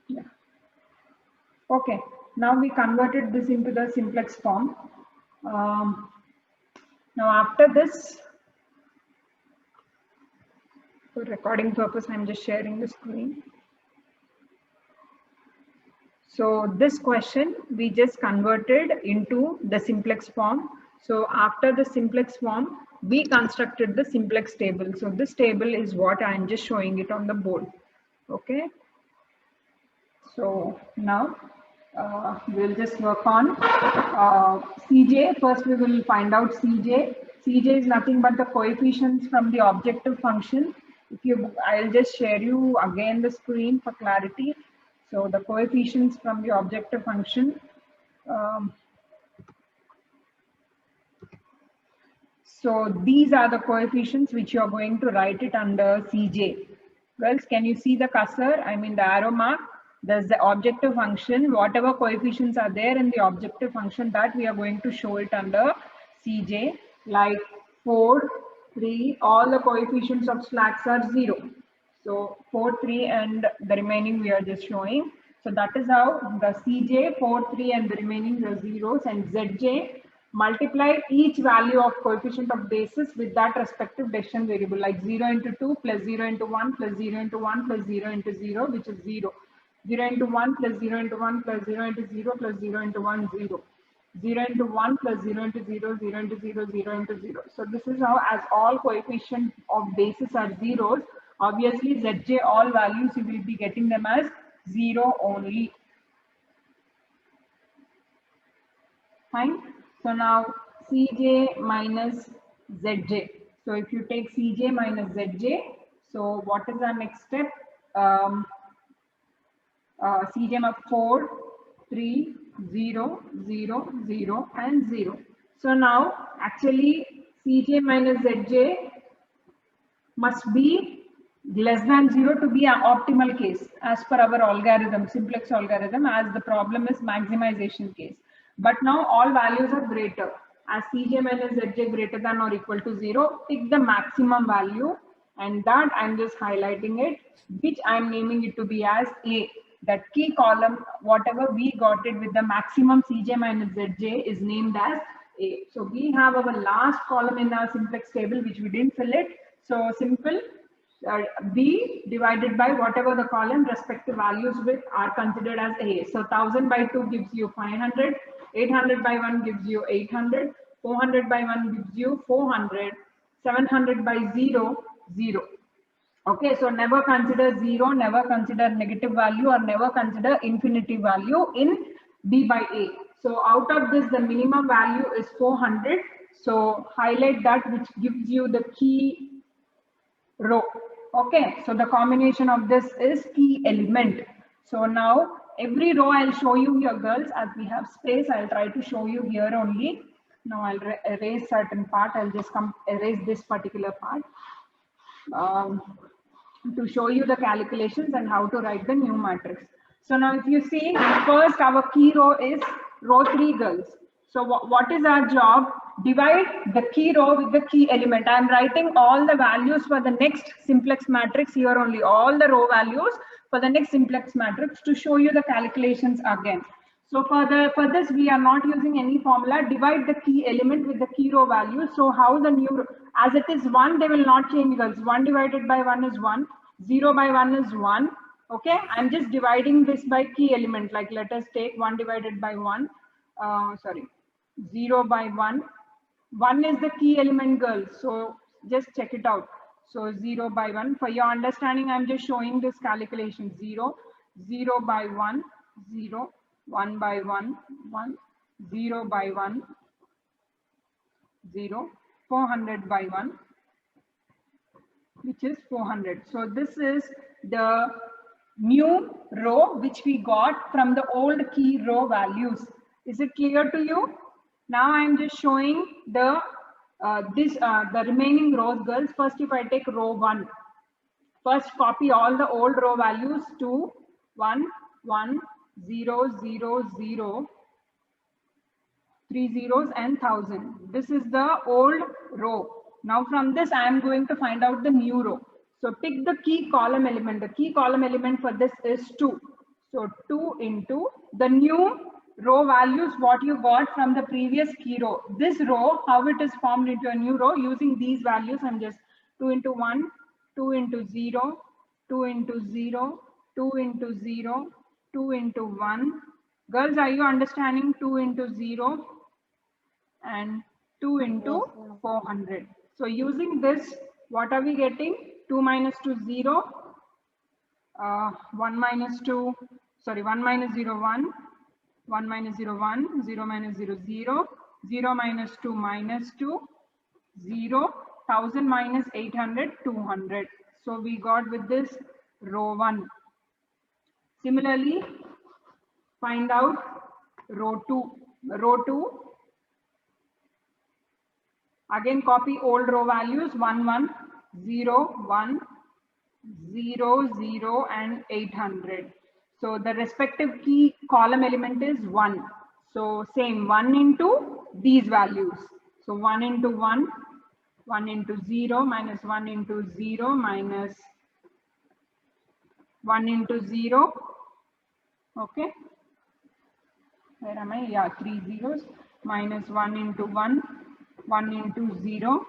Yeah. Okay, now we converted this into the simplex form. Um, Now after this, for recording purpose, I'm just sharing the screen. So this question we just converted into the simplex form. So after the simplex form, we constructed the simplex table. So this table is what I'm just showing it on the board. Okay. So now we'll just work on Cj. First we will find out Cj. Cj is nothing but the coefficients from the objective function. I'll just share you again the screen for clarity. So the coefficients from the objective function. Um, so these are the coefficients which you are going to write it under Cj. Girls, can you see the cursor? I mean the arrow mark. There's the objective function. Whatever coefficients are there in the objective function, that we are going to show it under Cj. Like 4, 3, all the coefficients of slacks are 0. So 4, 3 and the remaining we are just showing. So that is how the Cj, 4, 3 and the remaining the zeros, and Zj multiply each value of coefficient of basis with that respective decision variable, like 0 into 2 plus 0 into 1 plus 0 into 1 plus 0 into 0, which is 0. 0 into 1 plus 0 into 1 plus 0 into 0 plus 0 into 1, 0. 0 into 1 plus 0 into 0, 0 into 0, 0 into 0. So this is how, as all coefficients of basis are zeros, obviously Zj all values you will be getting them as 0 only. Fine. So now Cj minus Zj. So if you take Cj minus Zj, so what is our next step? Cj of 4, 3, 0, 0, 0 and 0. So now actually Cj minus Zj must be less than 0 to be an optimal case as per our algorithm, simplex algorithm, as the problem is maximization case. But now all values are greater. As Cj minus Zj greater than or equal to 0, pick the maximum value, and that I'm just highlighting it, which I'm naming it to be as A. That key column, whatever we got it with the maximum Cj minus Zj is named as A. So we have our last column in our simplex table which we didn't fill it. So simple, B divided by whatever the column respective values with are considered as A. So 1000 by 2 gives you 500, 800 by 1 gives you 800, 400 by 1 gives you 400, 700 by 0, 0. Okay, so never consider 0, never consider negative value, or never consider infinity value in B by A. So out of this, the minimum value is 400. So highlight that, which gives you the key row. Okay, so the combination of this is key element. So now every row I'll show you here, girls, as we have space. I'll try to show you here only. Now I'll erase certain part. I'll just erase this particular part. To show you the calculations and how to write the new matrix. So now if you see, first our key row is row 3, girls. So what is our job? Divide the key row with the key element. I am writing all the values for the next simplex matrix here only, all the row values for the next simplex matrix to show you the calculations again. So for this, we are not using any formula. Divide the key element with the key row value. So how the new, as it is 1, they will not change, girls. 1 divided by 1 is 1. 0 by 1 is 1. Okay, I'm just dividing this by key element. Like let us take 1 divided by 1. 0 by 1. 1 is the key element, girls. So just check it out. So 0 by 1. For your understanding, I'm just showing this calculation. 0, 0 by 1, 0. 1 by 1, 1, 0 by 1, 0, 400 by 1, which is 400. So this is the new row which we got from the old key row values. Is it clear to you? Now I am just showing the the remaining rows, girls. First, if I take row 1, first copy all the old row values to 1, 1, 0, 0, 0, 3 zeros and 1000. This is the old row. Now from this I am going to find out the new row. So pick the key column element. The key column element for this is 2. So 2 into the new row values what you got from the previous key row. This row, how it is formed into a new row using these values. I'm just 2 into 1, 2 into 0, 2 into 0, 2 into 0, 2 into 1. Girls, are you understanding 2 into 0 and 2 into 400? So using this, what are we getting? 2 minus 2, 0. 1 minus 2, sorry, 1 minus 0, 1. 1 minus 0, 1, 0 minus 0, 0, 0 minus 2, minus 2, 0, 1000 minus 800, 200. So we got with this row 1. Similarly, find out row 2. Row 2, again copy old row values 1, 1, 0, 1, 0, 0 and 800. So the respective key column element is 1. So same 1 into these values. So 1 into 1, 1 into 0 minus 1 into 0 minus 1 into 0. Okay. Where am I? Yeah, 3 zeros minus 1 into 1, 1 into 0,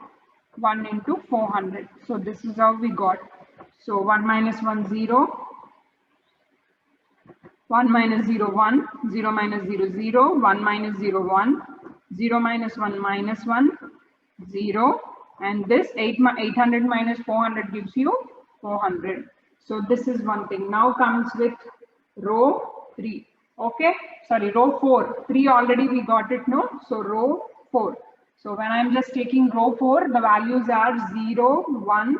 1 into 400. So this is how we got. So 1 minus 1, 0. 1 minus 0, 1, 0 minus 0, 0, 1 minus 0, 1, 0 minus 1, minus 1, 0, and this 800 minus 400 gives you 400. So this is one thing. Now comes with row 3. Okay, sorry, row 4. 3 already we got it, no? So row 4. So when I'm just taking row 4, the values are 0, 1,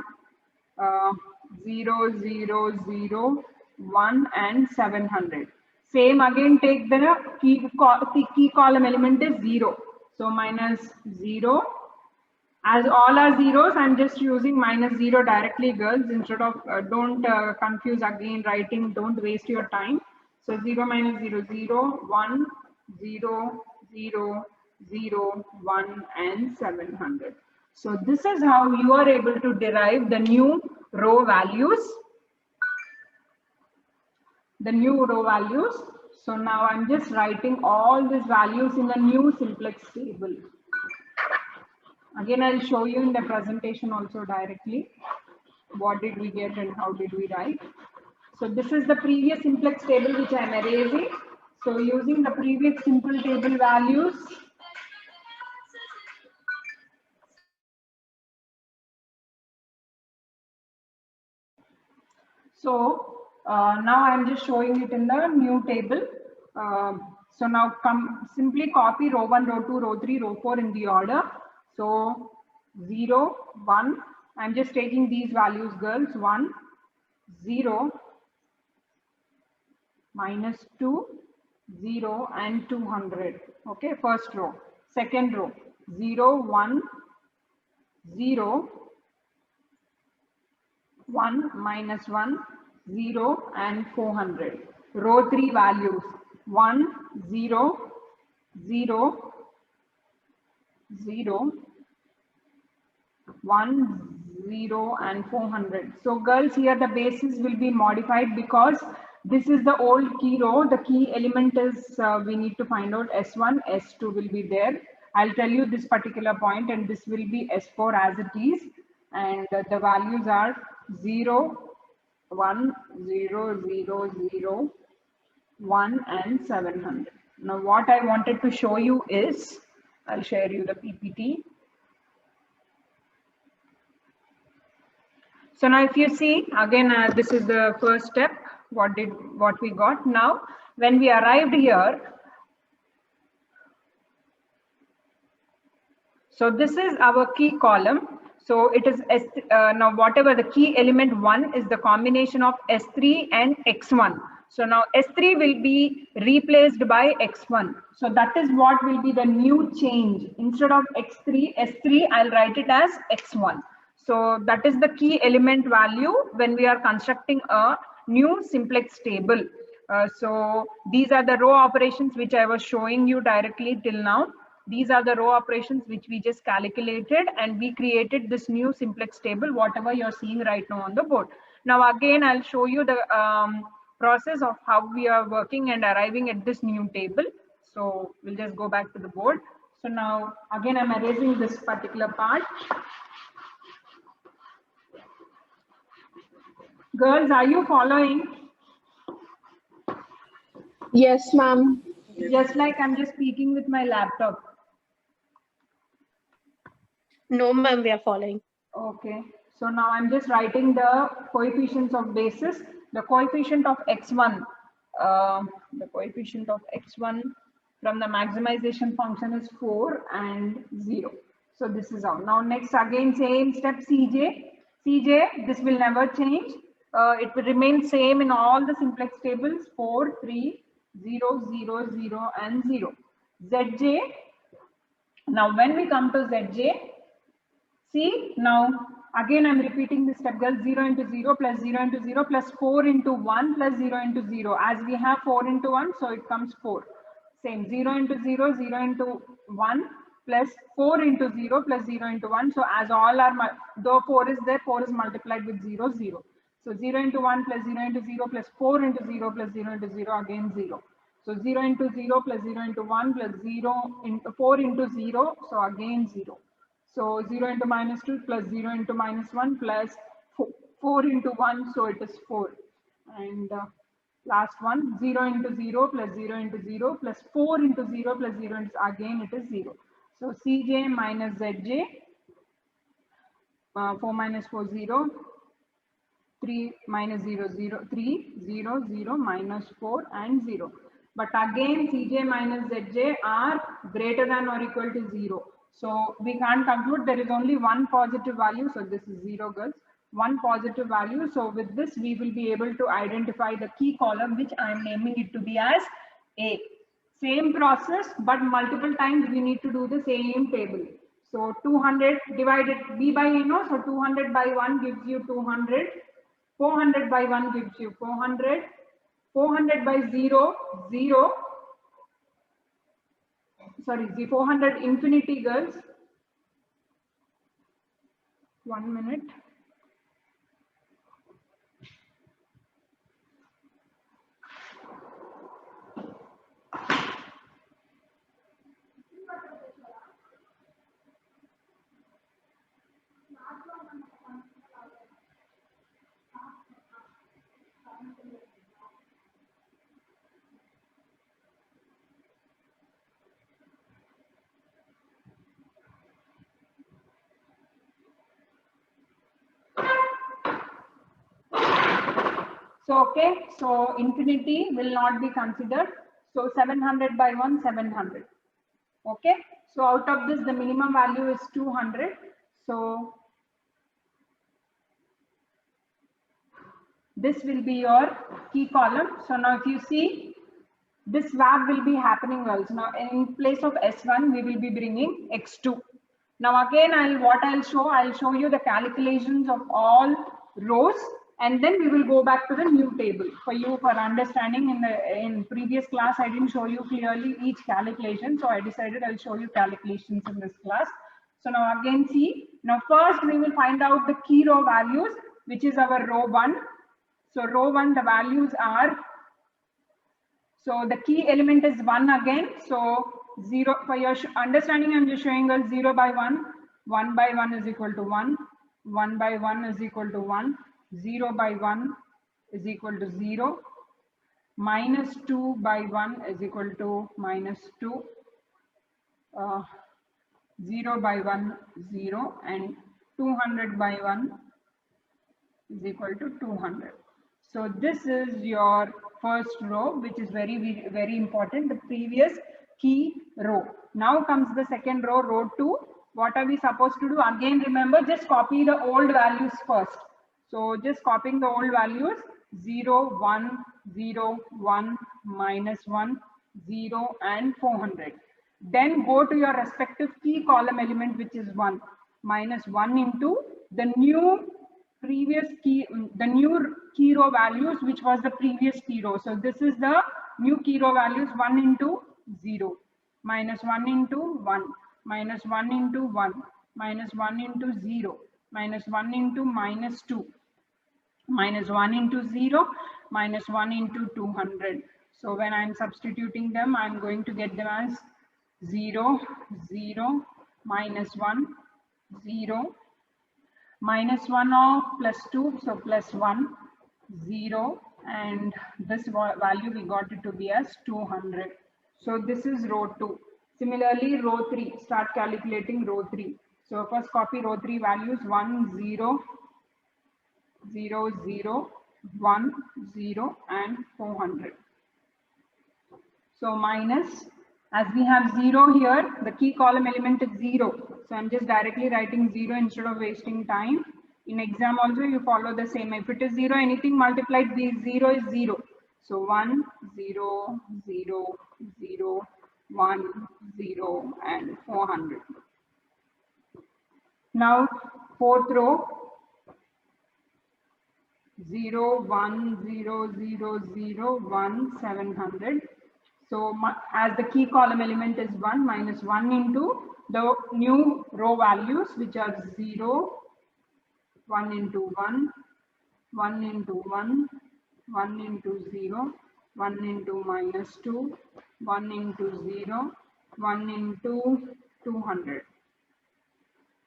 0, 0, 0, 1 and 700. Same again, take the key column element is 0. So minus 0. As all are zeros, I'm just using minus 0 directly, girls. Instead of, don't confuse again writing, don't waste your time. So 0 minus 0, 0, 1, 0, 0, 0, 1 and 700. So this is how you are able to derive the new row values. The new row values. So now I'm just writing all these values in the new simplex table. Again, I'll show you in the presentation also directly. What did we get and how did we write? So this is the previous simplex table which I'm erasing. So using the previous simple table values, so now I'm just showing it in the new table. So now simply copy row 1, row 2, row 3, row 4 in the order. So 0, 1, I'm just taking these values, girls. 1, 0, minus 2, 0 and 200. Okay, first row. Second row, 0, 1, 0, 1 minus 1, 0 and 400. Row 3 values 1, 0, 0, 0, 1, 0 and 400. So girls, here the basis will be modified because this is the old key row. The key element is we need to find out S1, S2 will be there. I'll tell you this particular point and this will be S4 as it is. And the values are 0, 1, 0, 0, 0, 1 and 700. Now what I wanted to show you is, I'll share you the PPT. So now if you see, again, this is the first step, what we got. Now, when we arrived here, so this is our key column. So it is, now whatever the key element 1 is the combination of S3 and X1. So now S3 will be replaced by X1. So that is what will be the new change. Instead of X3, S3, I'll write it as X1. So that is the key element value when we are constructing a new simplex table. So these are the row operations which I was showing you directly till now. These are the row operations which we just calculated and we created this new simplex table, whatever you're seeing right now on the board. Now again, I'll show you the process of how we are working and arriving at this new table. So we'll just go back to the board. So now again I'm erasing this particular part. Girls, are you following? Yes, ma'am. Just like I'm just speaking with my laptop. No, ma'am, we are following. Okay, so now I'm just writing the coefficients of basis. The coefficient of x1, the coefficient of x1 from the maximization function is 4 and 0. So this is out. Now next again same step Cj. Cj, this will never change. It will remain same in all the simplex tables 4, 3, 0, 0, 0 and 0. Zj, now when we come to Zj, see, now again I'm repeating this step, girls. 0 into 0 plus 0 into 0 plus 4 into 1 plus 0 into 0. As we have 4 into 1, so it comes 4. Same, 0 into 0, 0 into 1 plus 4 into 0 plus 0 into 1. So as all are, though 4 is there, 4 is multiplied with 0, 0. So 0 into 1 plus 0 into 0 plus 4 into 0 plus 0 into 0, again 0. So 0 into 0 plus 0 into 1 plus 0 into 4 into 0, so again 0. So 0 into minus 2 plus 0 into minus 1 plus 4 into 1, so it is 4. And last one, 0 into 0 plus 0 into 0 plus 4 into 0 plus 0 into, again it is 0. So Cj minus Zj, 4 minus 4, 0, 3 minus 0, 0, 3, 0, 0, minus 4 and 0. But again Cj minus Zj are greater than or equal to 0. So we can't conclude, there is only one positive value. So this is 0, girls. One positive value. So with this we will be able to identify the key column, which I am naming it to be as A. Same process, but multiple times we need to do the same table. So 200 divided B by A, no? So 200 by 1 gives you 200. 400 by 1 gives you 400. 400 by 0, 0. Sorry, the 400 infinity, girls. 1 minute. So, okay, so infinity will not be considered. So 700 by 1, 700. Okay, so out of this, the minimum value is 200. So this will be your key column. So now if you see, this swap will be happening also. Now in place of S1, we will be bringing X2. Now again, I'll show you the calculations of all rows, and then we will go back to the new table for you for understanding. In previous class, I didn't show you clearly each calculation, so I decided I'll show you calculations in this class. So now again, see, now first we will find out the key row values, which is our row 1. So row 1, the values are, so the key element is 1 again. So 0, for your understanding, I'm just showing us 0 by 1. 1 by 1 is equal to 1. 1 by 1 is equal to 1. 0 by 1 is equal to 0. Minus 2 by 1 is equal to minus 2. 0 by 1, 0. And 200 by 1 is equal to 200. So this is your first row, which is very, very important, the previous key row. Now comes the second row, row 2. What are we supposed to do? Again, remember, just copy the old values first. So just copying the old values, 0, 1, 0, 1, minus 1, 0, and 400. Then go to your respective key column element, which is 1, minus 1 into the new previous key, the new key row values, which was the previous key row. So this is the new key row values, 1 into 0, minus 1 into 1, minus 1 into 1, minus 1 into 0, minus 1 into minus 2, minus 1 into 0, minus 1 into 200. So when I'm substituting them, I'm going to get them as 0, 0, minus 1, 0, minus 1 of plus 2, so plus 1, 0, and this value we got it to be as 200. So this is row 2. Similarly, row 3, start calculating row 3. So first copy row 3 values 1, 0, 0, 0, 1, 0, and 400. So minus, as we have 0 here, the key column element is 0. So I'm just directly writing 0 instead of wasting time. In exam also you follow the same. If it is 0, anything multiplied with 0 is 0. So 1, 0, 0, 0, 1, 0, and 400. Now fourth row, 0, 1, 0, 0, 0, 1, 700. So as the key column element is 1, minus 1 into the new row values, which are 0, 1 into 1, 1 into 1, 1 into 0, 1 into minus 2, 1 into 0, 1 into 200.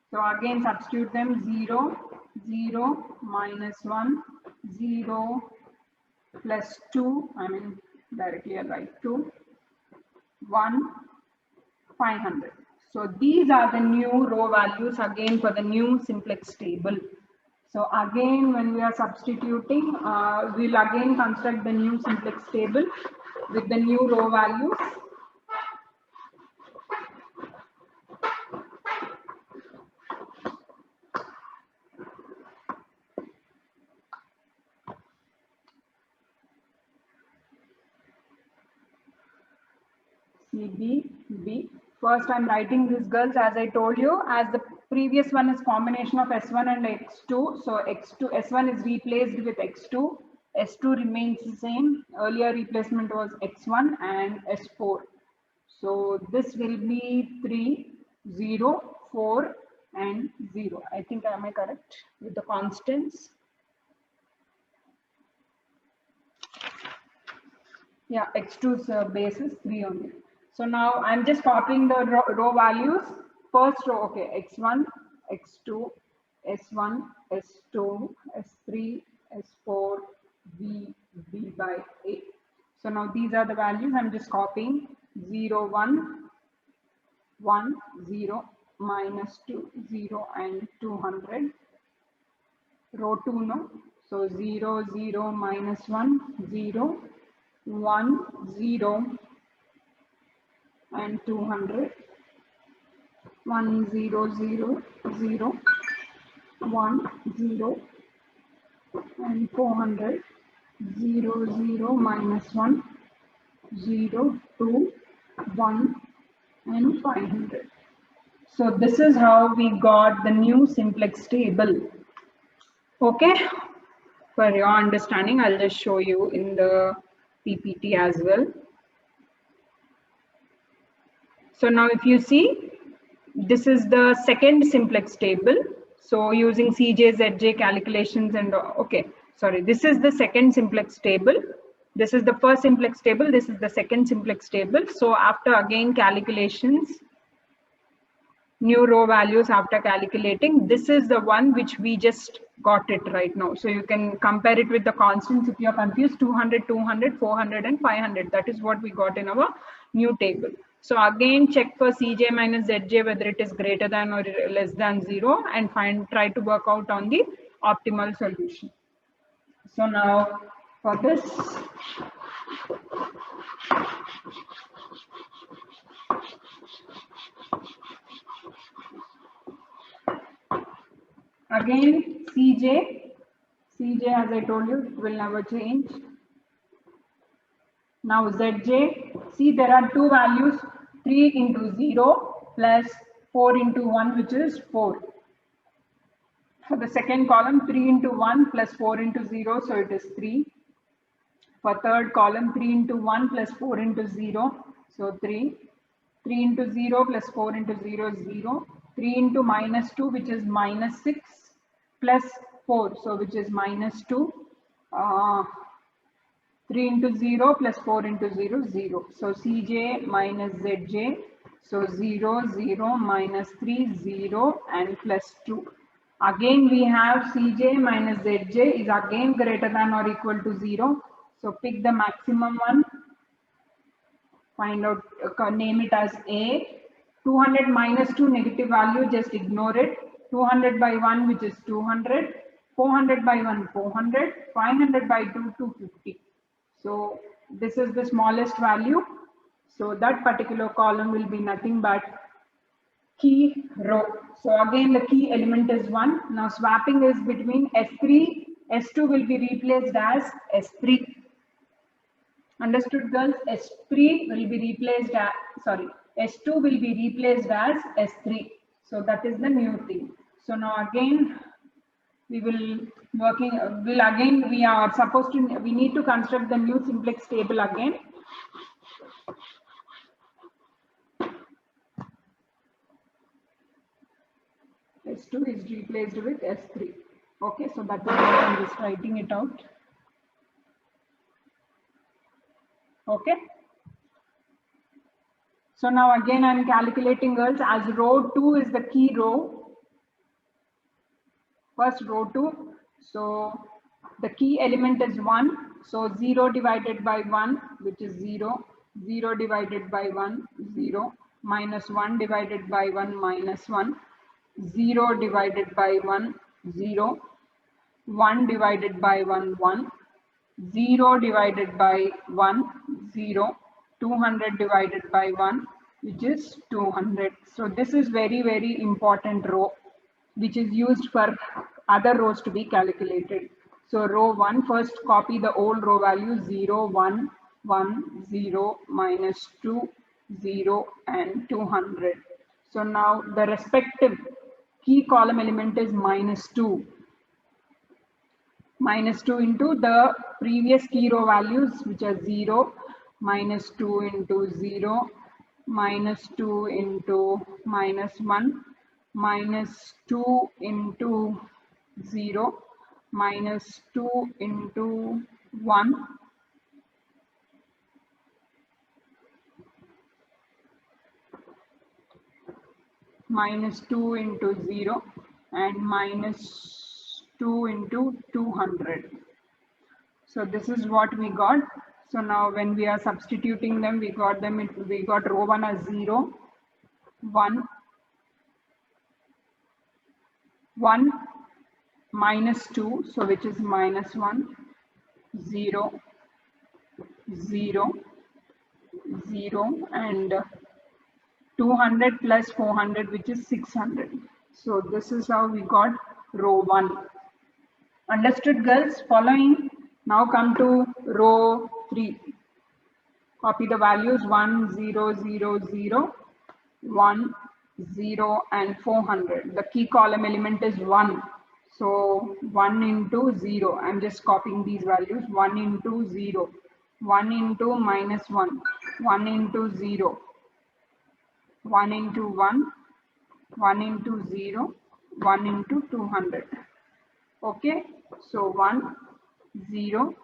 So again substitute them 0, 0, minus 1, 0, plus 2, I mean directly I write 2, 1, 500. So these are the new row values again for the new simplex table. So again when we are substituting, we'll again construct the new simplex table with the new row values. CB. First I'm writing these girls as I told you, as the previous one is combination of S1 and X2. So X2, S1 is replaced with X2. S2 remains the same. Earlier replacement was X1 and S4. So this will be 3, 0, 4 and 0. I think am I correct with the constants? Yeah, X2's base is 3 only. So now I'm just copying the row values. First row, okay, X1, X2, S1, S2, S3, S4, B by A. So now these are the values. I'm just copying 0, 1, 1, 0, minus 2, 0, and 200. Row 2, no? So 0, 0, minus 1, 0, 1, 0, and 200, 1, 0, 0, 0, 1, 0, and 400, 0, 0, minus 1, 0, 2, 1, and 500. So this is how we got the new simplex table. Okay, for your understanding, I'll just show you in the PPT as well. So now if you see, this is the second simplex table. So using CJ, ZJ calculations and okay, sorry, this is the second simplex table. This is the first simplex table. This is the second simplex table. So after again calculations, new row values after calculating, this is the one which we just got it right now. So you can compare it with the constants if you are confused. 200, 200, 400 and 500. That is what we got in our new table. So again check for Cj minus Zj whether it is greater than or less than 0 and try to work out on the optimal solution. So now for this, again Cj as I told you, it will never change. Now Zj, see there are two values, 3 into 0 plus 4 into 1, which is 4. For the second column, 3 into 1 plus 4 into 0, so it is 3. For third column, 3 into 1 plus 4 into 0, so 3. 3 into 0 plus 4 into 0 is 0. 3 into minus 2, which is minus 6, plus 4, so which is minus 2. 3 into 0 plus 4 into 0, 0. So Cj minus Zj. So 0, 0 minus 3, 0 and plus 2. Again we have Cj minus Zj is again greater than or equal to 0. So pick the maximum one. Find out, name it as A. 200 minus 2 negative value, just ignore it. 200 by 1 which is 200. 400 by 1 400. 500 by 2 250. So this is the smallest value. So that particular column will be nothing but key row. So again the key element is 1. Now swapping is between S3. S2 will be replaced as S3. Understood, girls? S3 will be replaced as, sorry, S2 will be replaced as S3. So that is the new thing. So now again we will we are supposed to, we need to construct the new simplex table again. S2 is replaced with S3. Okay, so that is what I'm just writing it out. Okay. So now again I'm calculating, girls, as row 2 is the key row. First row 2. So the key element is 1. So 0 divided by 1, which is 0. 0 divided by 1, 0. Minus 1 divided by 1, minus 1. 0 divided by 1, 0. 1 divided by 1, 1. 0 divided by 1, 0. 200 divided by 1, which is 200. So this is very important row, which is used for other rows to be calculated. So row 1, first copy the old row value 0, 1, 1, 0, minus 2, 0 and 200. So now the respective key column element is minus 2. Minus 2 into the previous key row values, which are 0, minus 2 into 0, minus 2 into minus 1, minus 2 into 0, minus 2 into 1, minus 2 into 0, and minus 2 into 200. So this is what we got. So now when we are substituting them, we got row 1 as 0, 1, 1, minus 2, so which is minus 1, 0, 0, 0, and 200 plus 400, which is 600. So this is how we got row 1. Understood, girls? Following. Now come to row 3. Copy the values 1, 0, 0, 0, 1, 0 and 400. The key column element is 1. So 1 into 0. I'm just copying these values. 1 into 0. 1 into minus 1. 1 into 0. 1 into 1. 1 into 0. 1 into 200. Okay. So 1, 0.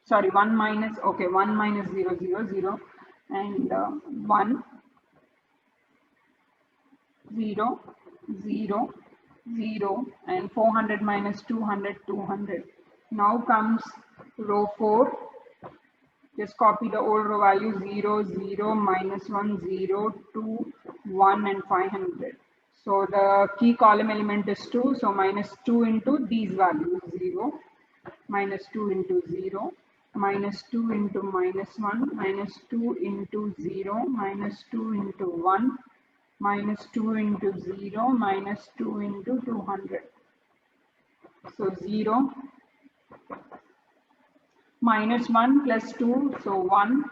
Sorry, 1 minus, okay, 1 minus 0, 0, 0, and 1, 0, 0, 0, and 400 minus 200, 200. Now comes row 4. Just copy the old row value 0, 0, minus 1, 0, 2, 1, and 500. So the key column element is 2. So minus 2 into these values 0, minus 2 into 0. Minus 2 into minus 1, minus 2 into 0, minus 2 into 1, minus 2 into 0, minus 2 into 200. So 0, minus 1 plus 2, so 1,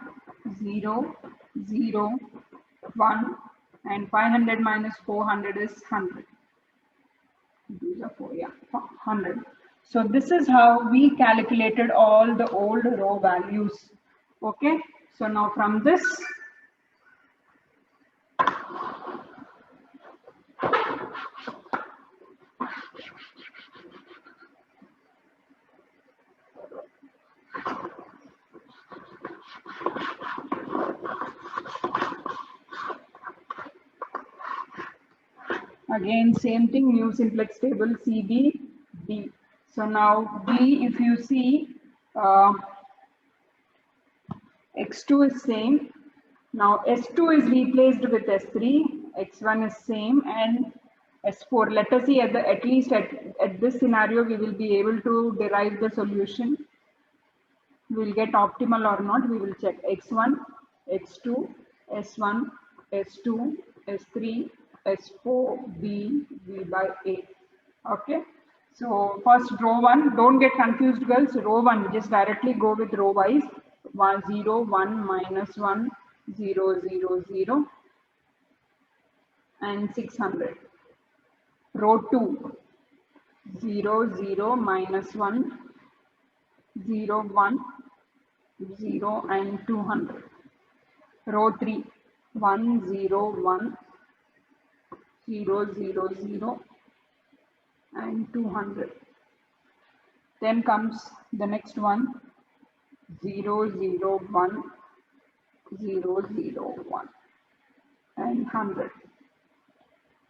0, 0, 1, and 500 minus 400 is 100. These are 4, yeah, 100. So this is how we calculated all the old row values. Okay. So now from this, Again, same thing, new simplex table CB, D. So now D, if you see, X2 is same. Now S2 is replaced with S3, X1 is same, and S4. Let us see at least at this scenario, we will be able to derive the solution. We will get optimal or not, we will check X1, X2, S1, S2, S3, S4, B, V by A. Okay. So first row 1, don't get confused girls, row 1, just directly go with row wise. 1, 0, 1, minus 1, 0, 0, 0 and 600. Row 2, 0, 0, minus 1, 0, 1, 0 and 200. Row 3, 1, 0, 1, 0, 0, 0 and 200. Then comes the next one, 0, 0, 1, 0, 0, 1 and 100.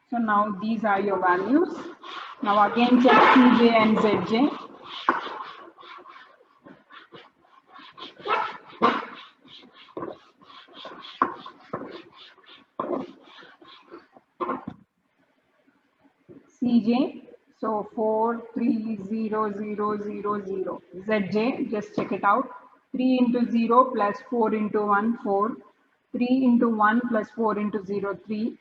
So now these are your values. Now again check Cj and Zj. Cj, so 4, 3, 0, 0, 0, 0. Zj, just check it out. 3 into 0 plus 4 into 1, 4. 3 into 1 plus 4 into 0, 3.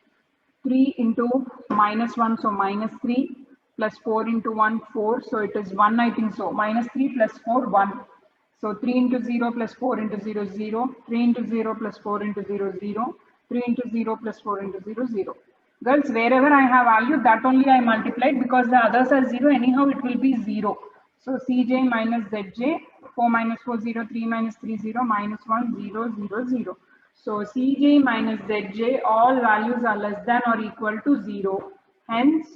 3 into minus 1, so minus 3 plus 4 into 1, 4. So it is 1, I think so. Minus 3 plus 4, 1. So 3 into 0 plus 4 into 0, 0. 3 into 0 plus 4 into 0, 0. 3 into 0 plus 4 into 0, 0. Girls, wherever I have value, that only I multiplied because the others are 0. Anyhow, it will be 0. So Cj minus Zj, 4 minus 4, 0, 3 minus 3, 0, minus 1, 0, 0, 0. So Cj minus Zj, all values are less than or equal to 0. Hence,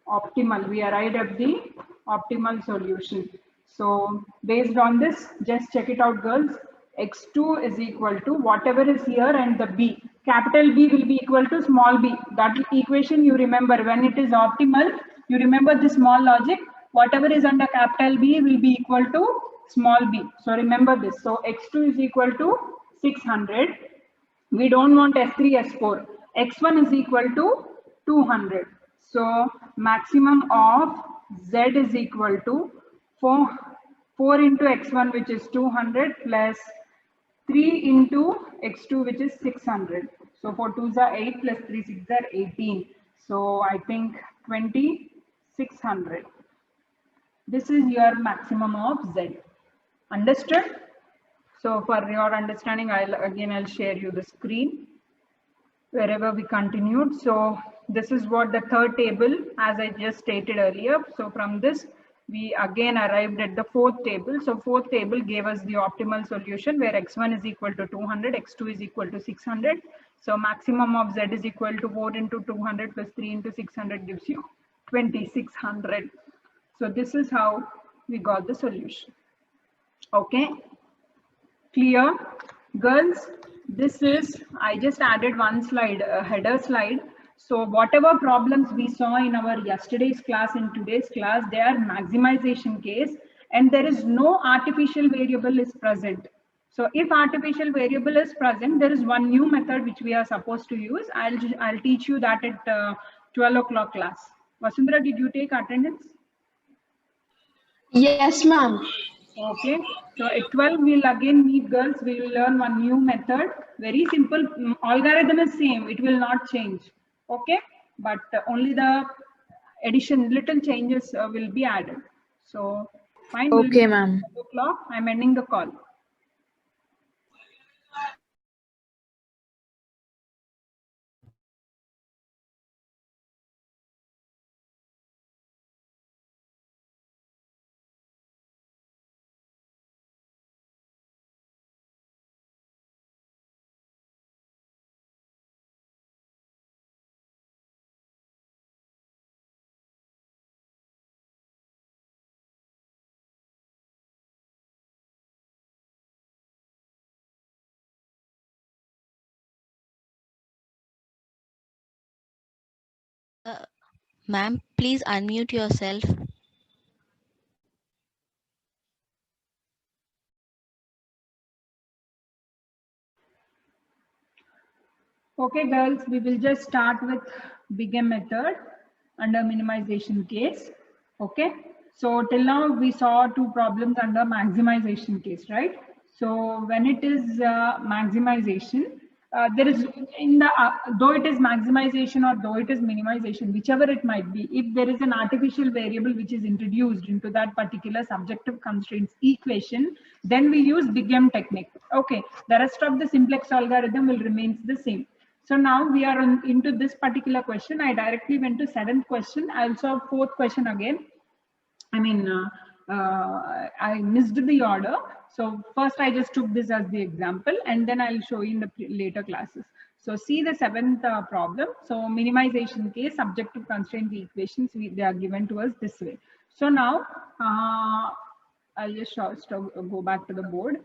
optimal. We arrived at the optimal solution. So based on this, just check it out girls. X2 is equal to whatever is here and the B. Capital B will be equal to small b. That equation you remember when it is optimal, you remember the small logic. Whatever is under capital B will be equal to small b. So remember this. So X2 is equal to 600. We don't want S3, S4. X1 is equal to 200. So maximum of Z is equal to 4 into X1 which is 200 plus 3 into X2 which is 600. So 4 2s are 8 plus 3 6 are 18. So I think 2600. This is your maximum of Z. Understood? So for your understanding, I'll share you the screen wherever we continued. So this is what the third table, as I just stated earlier. So from this, we again arrived at the fourth table. So fourth table gave us the optimal solution where x1 is equal to 200, x2 is equal to 600. So maximum of z is equal to 4 into 200 plus 3 into 600 gives you 2600. So this is how we got the solution. Okay. Clear? Girls, this is, I just added one slide, a header slide. So whatever problems we saw in our yesterday's class and today's class, they are maximization case and there is no artificial variable is present. So if artificial variable is present, there is one new method which we are supposed to use. I'll teach you that at 12 o'clock class. Vasundhara, did you take attendance? Yes, ma'am. Okay, so at 12 we'll again meet girls. We will learn one new method. Very simple. Algorithm is same. It will not change. Okay, but only the addition, little changes will be added. So fine. Okay, ma'am. 12 o'clock. I'm ending the call. Ma'am, please unmute yourself. Okay, girls, we will just start with Big M method under minimization case. Okay, so till now we saw two problems under maximization case, right? So when it is maximization, there is in the though it is maximization or though it is minimization, whichever it might be, if there is an artificial variable which is introduced into that particular subjective constraints equation, then we use Big M technique. Okay, the rest of the simplex algorithm will remain the same. So now we are into this particular question. I directly went to 7th question. I also have 4th question again. I mean, I missed the order. So first I just took this as the example and then I'll show you in the later classes. So see the 7th problem. So minimization case, subjective constraint equations, they are given to us this way. So now I'll just go back to the board.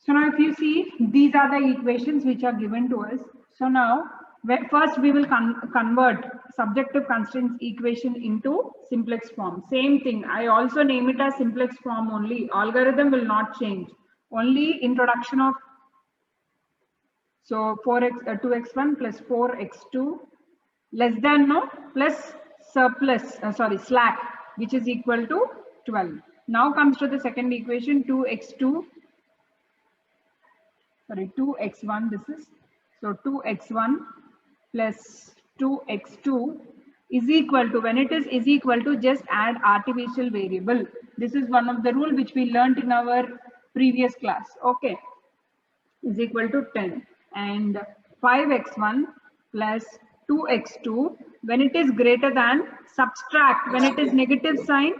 So now if you see, these are the equations which are given to us. So now first we will convert subjective constraints equation into simplex form. Same thing. I also name it as simplex form only. Algorithm will not change. Only introduction of, so 2x1 plus 4x2 less than no plus surplus, slack, which is equal to 12. Now comes to the second equation, 2x1 this is, so 2x1 plus 2x2 is equal to, when it is equal to, just add artificial variable. This is one of the rule which we learned in our previous class. Okay, is equal to 10, and 5x1 plus 2x2, when it is greater than, subtract, when it is negative sign.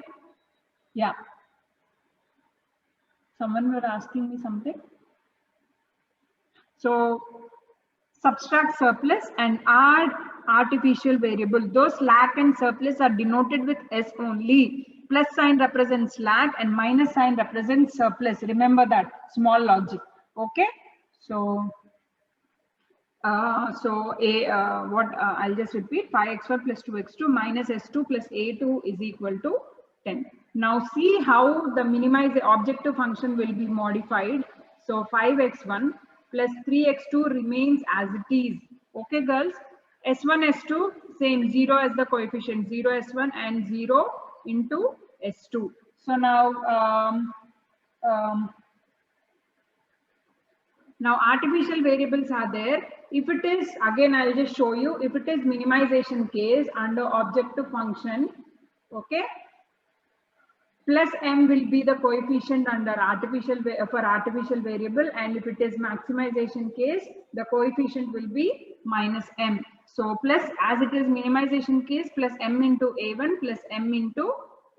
Yeah, someone were asking me something. So subtract surplus and add artificial variable. Those slack and surplus are denoted with S only. Plus sign represents slack and minus sign represents surplus. Remember that, small logic. Okay. So I'll just repeat, 5x1 plus 2x2 minus S2 plus A2 is equal to 10. Now see how the minimize objective function will be modified. So 5x1 plus 3x2 remains as it is. Okay, girls. S1, S2, same, 0 as the coefficient, 0 S1 and 0 into S2. So now, now artificial variables are there. If it is, again, I'll just show you, if it is minimization case under objective function, okay, plus m will be the coefficient under artificial variable, and if it is maximization case, the coefficient will be minus m. So plus, as it is minimization case, plus m into a1 plus m into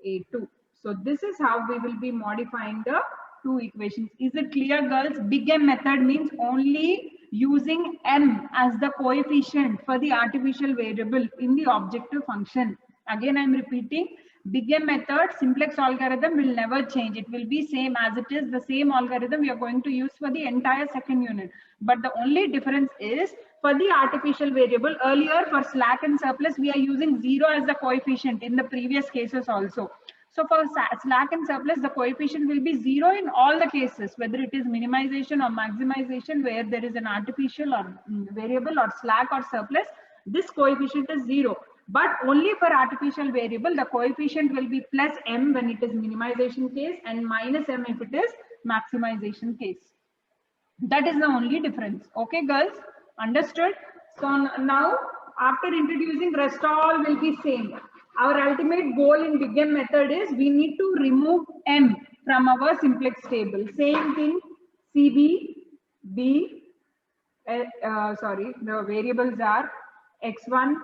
a2. So this is how we will be modifying the two equations. Is it clear, girls? Big M method means only using m as the coefficient for the artificial variable in the objective function. Again, I'm repeating, Big M method, simplex algorithm will never change. It will be same as it is, the same algorithm we are going to use for the entire second unit. But the only difference is for the artificial variable, earlier for slack and surplus, we are using 0 as the coefficient in the previous cases also. So for slack and surplus, the coefficient will be 0 in all the cases, whether it is minimization or maximization, where there is an artificial or variable or slack or surplus, this coefficient is 0. But only for artificial variable, the coefficient will be plus m when it is minimization case and minus m if it is maximization case. That is the only difference. Okay, girls? Understood? So now, after introducing, rest all will be same. Our ultimate goal in Big M method is we need to remove m from our simplex table. Same thing, CB, B, the variables are x1,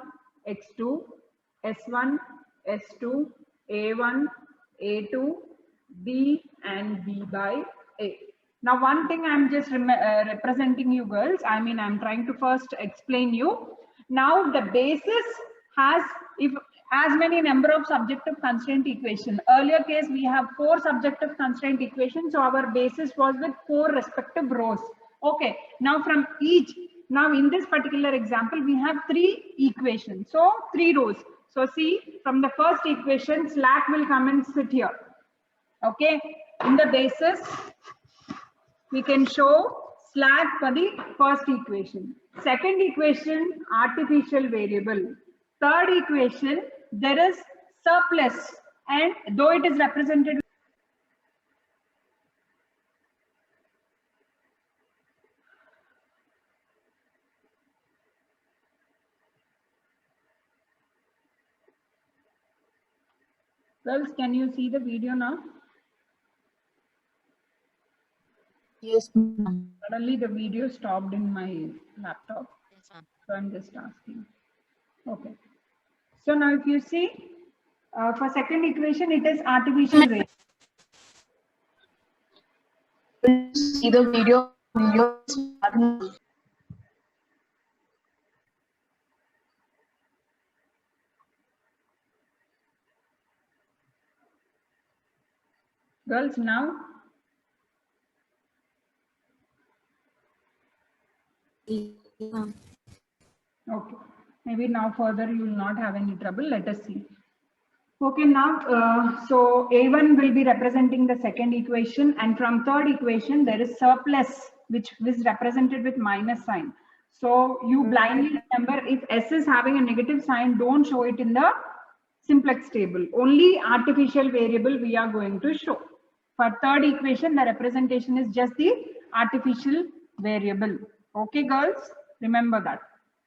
x2, s1, s2, a1, a2, b, and b by a. Now, one thing I'm just representing you girls, I mean, I'm trying to first explain you. Now, the basis has, if as many number of subjective constraint equation. Earlier case, we have 4 subjective constraint equations. So our basis was with 4 respective rows. Okay. Now from each, now in this particular example, we have 3 equations. So 3 rows. So see, from the first equation, slack will come and sit here. Okay, in the basis, we can show slack for the first equation. Second equation, artificial variable. Third equation, there is surplus, and though it is represented. Girls, can you see the video now? Yes, ma'am. Suddenly the video stopped in my laptop. Yes, ma'am. So I'm just asking. Okay. So now if you see, for second equation, it is artificial variable. See the video. Girls, now? Okay. Maybe now further you will not have any trouble. Let us see. Okay, now, so A1 will be representing the second equation, and from third equation, there is surplus, which is represented with minus sign. So you blindly remember, if S is having a negative sign, don't show it in the simplex table. Only artificial variable we are going to show. For third equation, the representation is just the artificial variable. Okay, girls, remember that.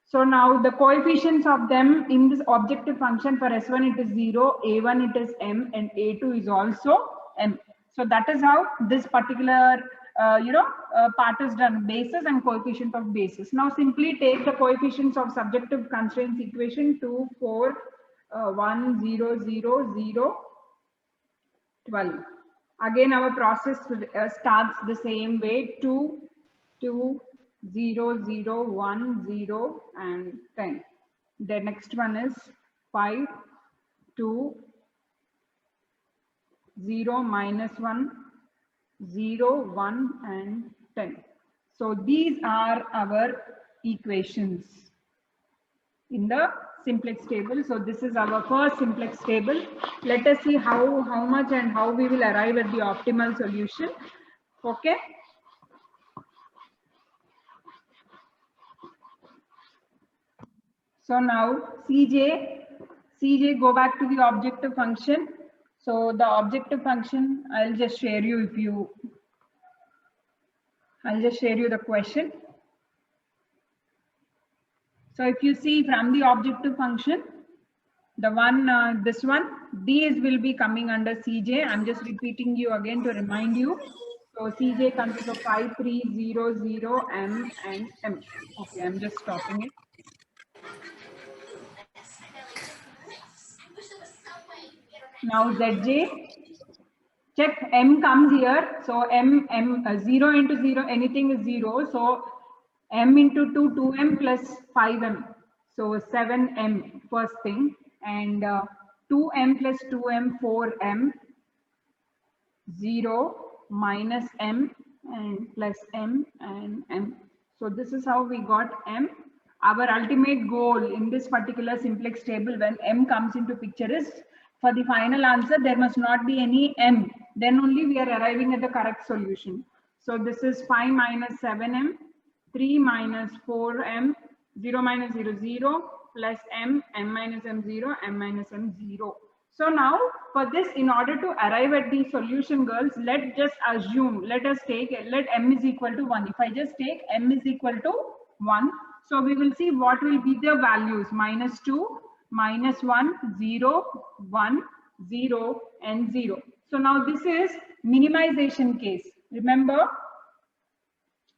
So now the coefficients of them in this objective function, for S1 it is 0, A1 it is M, and A2 is also M. So that is how this particular part is done, basis and coefficient of basis. Now simply take the coefficients of subjective constraints equation 2, 4, 1, 0, 0, 0, 12. Again our process starts the same way, 2, 2, 0, 0, 1, 0, and 10. The next one is 5, 2, 0, minus 1, 0, 1, and 10. So these are our equations in the simplex table. So this is our first simplex table. Let us see how much and how we will arrive at the optimal solution. Okay. So now CJ, go back to the objective function. So the objective function, I'll just share you the question. So if you see from the objective function, the one, this one, these will be coming under CJ. I'm just repeating you again to remind you. So CJ consists of 5, 3, 0, 0, M, and M. Okay, I'm just stopping it. Now ZJ, check M comes here. So M 0 into 0, anything is 0. So M into 2, 2M plus 5M. So 7M first thing. And 2M plus 2M, 4M. 0 minus M and plus M and M. So this is how we got M. Our ultimate goal in this particular simplex table, when M comes into picture, is for the final answer, there must not be any M. Then only we are arriving at the correct solution. So this is 5 minus 7M, 3 minus 4M, 0 minus 0, 0, plus M, M minus M, 0, M minus M, 0. So now for this, in order to arrive at the solution, girls, let us take, let M is equal to 1. If I just take M is equal to 1, so we will see what will be the values, minus 2, minus 1, 0, 1, 0, and 0. So now this is minimization case. Remember,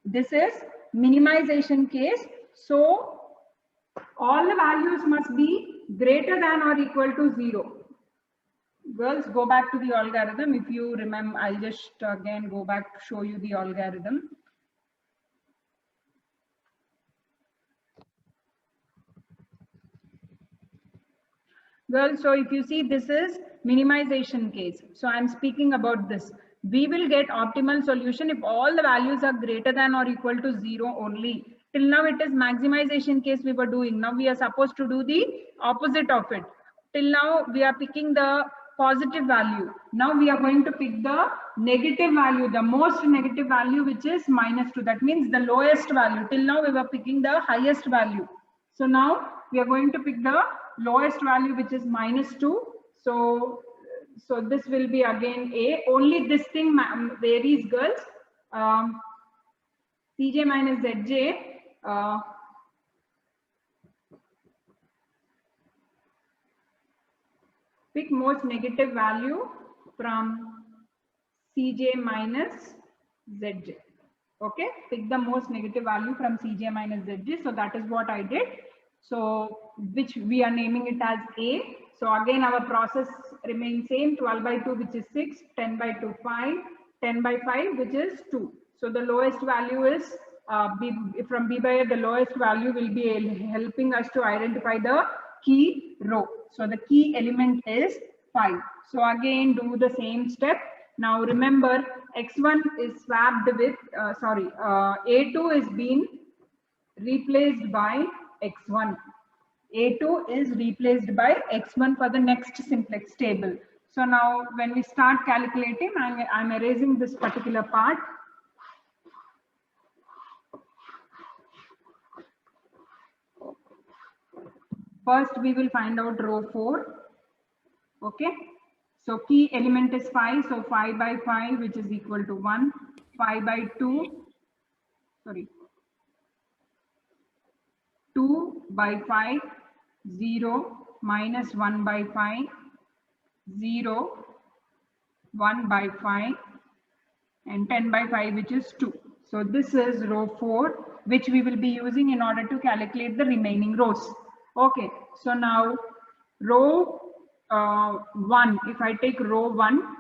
this is minimization case. So all the values must be greater than or equal to 0. Girls, go back to the algorithm. If you remember, I'll just again go back to show you the algorithm. Well, so if you see, this is minimization case. So I'm speaking about this. We will get optimal solution if all the values are greater than or equal to 0 only. Till now it is maximization case we were doing. Now we are supposed to do the opposite of it. till now we are picking the positive value. Now we are going to pick the negative value, the most negative value, which is -2. That means the lowest value. Till now we were picking the highest value. So now we are going to pick the lowest value, which is -2. So this will be again A. Only this thing varies, girls. Cj minus Zj. Pick most negative value from Cj minus Zj. Okay, pick the most negative value from Cj minus Zj. So that is what I did. So which we are naming it as A. So again our process remains same. 12 by 2, which is 6, 10 by 2, 5, 10 by 5, which is 2. So the lowest value is from B by A, the lowest value will be helping us to identify the key row. So the key element is 5. So again do the same step. Now remember, x1 is swapped with, A2 is being replaced by x1. A2 is replaced by x1 for the next simplex table. So now when we start calculating, I'm erasing this particular part. First we will find out row 4. Okay. So key element is 5. So 5 by 5, which is equal to 1. 5 by 2. 2 by 5. 0 minus 1 by 5. 0. 1 by 5. And 10 by 5, which is 2. So this is row 4, which we will be using in order to calculate the remaining rows. Okay. So now row 1, if I take row 1,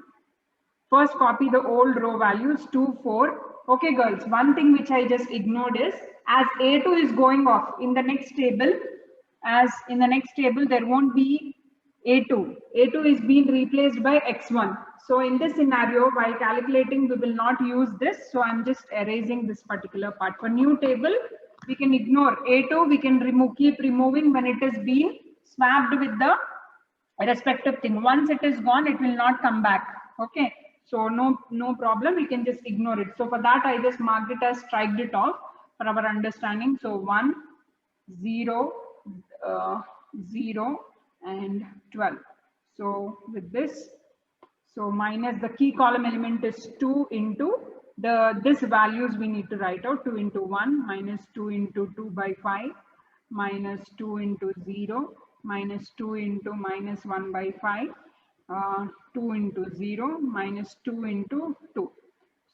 first copy the old row values 2, 4. Okay, girls, one thing which I just ignored is, as A2 is going off in the next table, there won't be A2. A2 is being replaced by X1. So in this scenario, while calculating, we will not use this. So I'm just erasing this particular part. For new table, we can ignore A2. We can keep removing when it is being swapped with the respective thing. Once it is gone, it will not come back. Okay. So no problem. We can just ignore it. So for that, I just marked it as striked it off for our understanding. So 1, 0, 0, and 12. So with this, so minus the key column element is 2 into this values we need to write out. 2 into 1 minus 2 into 2 by 5 minus 2 into 0 minus 2 into minus 1 by 5, 2 into 0 minus 2 into 2.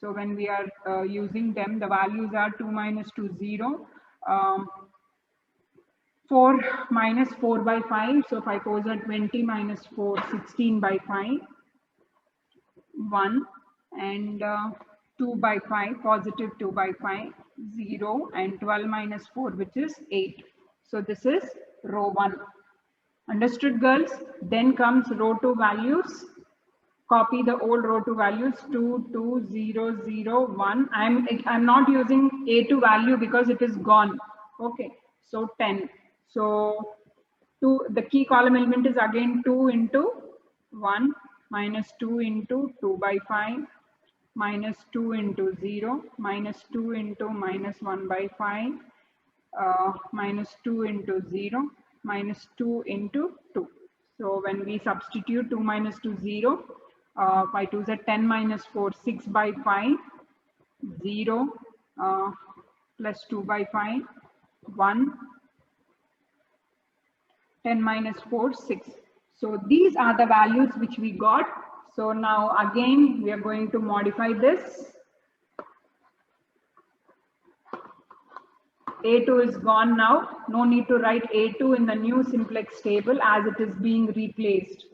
So when we are using them, the values are 2 minus 2, 0, 4 minus 4 by 5. So 5 4s are 20 minus 4, 16 by 5, 1, and 2 by 5, positive 2 by 5, 0, and 12 minus 4, which is 8. So this is row 1. Understood, girls? Then comes row 2 values. Copy the old row 2 values 2, 2, 0, 0, 1. I'm not using A2 value because it is gone. Okay, so 10. So the key column element is again 2 into 1 minus 2 into 2 by 5 minus 2 into 0 minus 2 into minus 1 by 5 minus 2 into 0 minus 2 into 2. So when we substitute 2 minus 2, 0, 5 2s are 10 minus 4, 6 by 5, 0, plus 2 by 5, 1, 10 minus 4, 6. So these are the values which we got. So now again, we are going to modify this. A2 is gone now. No need to write A2 in the new simplex table as it is being replaced.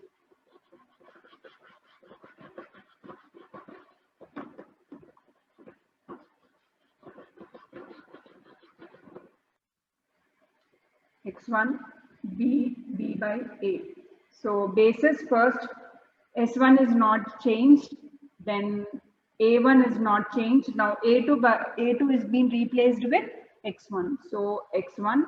X1, B by A. So basis first, S1 is not changed, then A1 is not changed. Now A2 is being replaced with X1. So X1,